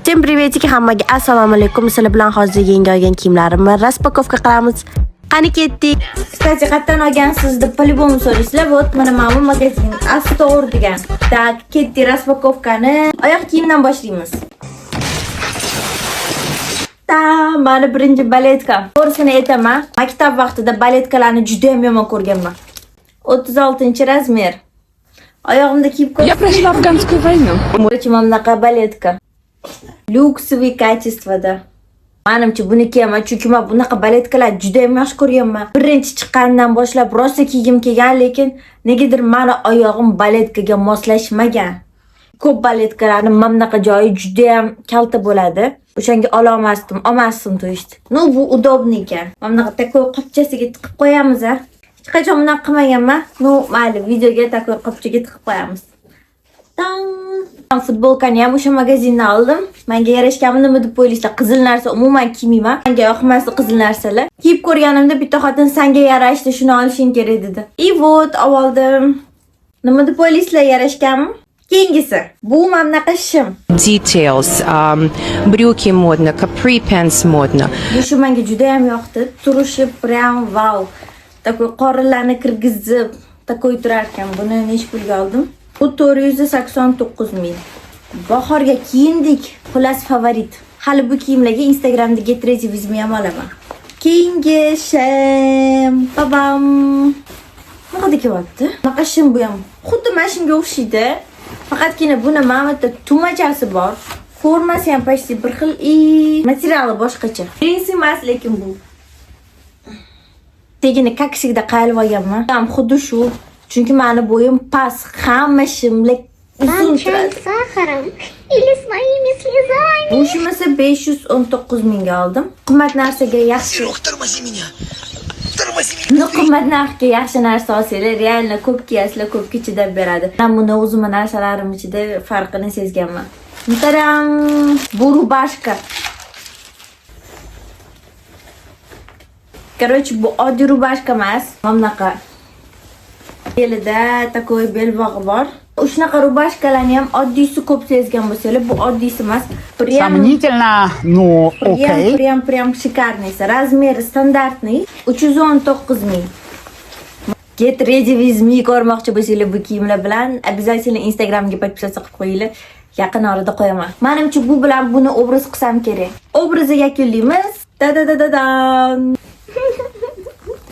Всем приветики hammaga, assalomu alaykum. Sizlar bilan hozir yangi olgan kiyimlarimni raspakovka qilamiz. Qani ketdik. Kстати, qayerdan olgansiz deb по-любому so'raysizlar. Вот mana bu magazin Astor degan. Tak, ketdik raspakovkani. Oyoq kiyimdan boshlaymiz. Mana birinchi baletka. To'g'risini aytaman, maktab vaqtida baletkalarni juda ham yomon ko'rganman. 36-razmer. Oyog'imda kiyib ko'rdim. Я прошла афганскую войну. Короче, mamlaqa baletka. Lyuksviy kачествоda. Menimcha buni kiyaman, chunki men bunaqa baletkalar juda ham yaxshi ko'rganman. Birinchi chiqqanidan boshlab rosa kiygim kelgan, lekin negadir meni oyog'im baletkaga moslashmagan. Ko'p baletkalarning mamlaqa joyi juda ham kalta bo'ladi. O'shanga olmasdim to есть. Ну, bu удобный ekan. Mamlaqa takoy qopchasiga tiqib qo'yamiz a. Hech qachon bunaqa qilmaganman. Ну, mayli, videoga takoy qopchaga tiqib qo'yamiz. Futbolkani ham o'sha magazindan oldim. Menga yarashganmi nima deb o'ylaysizlar? Qizil narsa umuman kiymayman. Menga yoqmaydi qizil narsalar. Kiyib ko'rganimda bitta xotin senga yarashdi, shuni olishing kerak dedi. И вот, oldim. Nima deb o'ylaysizlar, yarashganmi? Keyingisi. Bu mamlaqa shim. Details, брюки модно, capri pants модно. Bu shu menga juda ham yoqdi. Turishi prям wow. Takoy qorinlarni kirgizib, takoy turar ekan. Buni nech pulga oldim? Bu 489 ming. Bahorga kiyindik. Xullas favorit. Hali bu kiyimlarga Instagramda get ready vizmi ham olaman. Keyingi shim. Babam. Nima deyapti? Bunaqa shim bu ham. Xuddi mana shunga o'xshaydi. Faqatgina buni mamada tumachasi bor. Formasi ham почти bir xil, materiali boshqacha. Jinsi emas, lekin bu. Tegini kaksigida qayilib olganman. Ham xuddi shu. Chunki meni bo'yim past, hamma shimlik uzun turadi. Сахаром или с моими слезами. Bu shimasi 519 mingga oldim. Qimmat narsaga yaxshi. Тормози меня. Тормози меня. No, qimmat narxga yaxshi narsa olsanglar, realni ko'p kiyasizlar, ko'pga chidab beradi. Men buni o'zimning narsalarim ichida farqini sezganman. Taram, bu rubashka. Короче, bu oddiy rubashka emas, mamlaqa. Belida takoy belbog'i bor. Shunaqa rubashkalarni ham oddiysi ko'p sezgan bo'lsanglar, bu oddiysi emas. Сомнительно, но окей. Прям шикарный. Размер стандартный 319 ming. Get ready with me ko'rmoqchi bo'lsanglar bu kiyimlar bilan обязательно Instagramga подписаться qilib qo'yinglar. Yaqin orada qo'yaman. Menimcha bu bilan buni obraz qilsam kerak. Obrazni yakunlaymiz. Da-da-da-da-dan.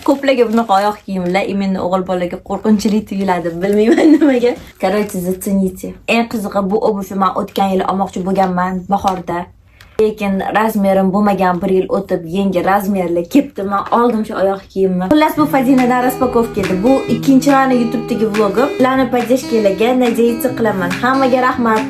Ko'plarga bunaqa oyoq kiyimlar imенно o'g'il bolaga qo'rqinchli tuyuladi, bilmayman nimaga. Короче, зацените. Eng qizig'i bu obuvni men o'tgan yil olmoqchi bo'lganman bahorda. Lekin razmerim bo'lmagan, bir yil o'tib yangi razmerli kepti. Men oldim shu oyoq kiyimni. Xullas bu Fadinadan raspakovka edi. Bu ikkinchi meni YouTube'dagi vlogim. Ularni поддержкалariga надеяться qilaman. Hammaga rahmat.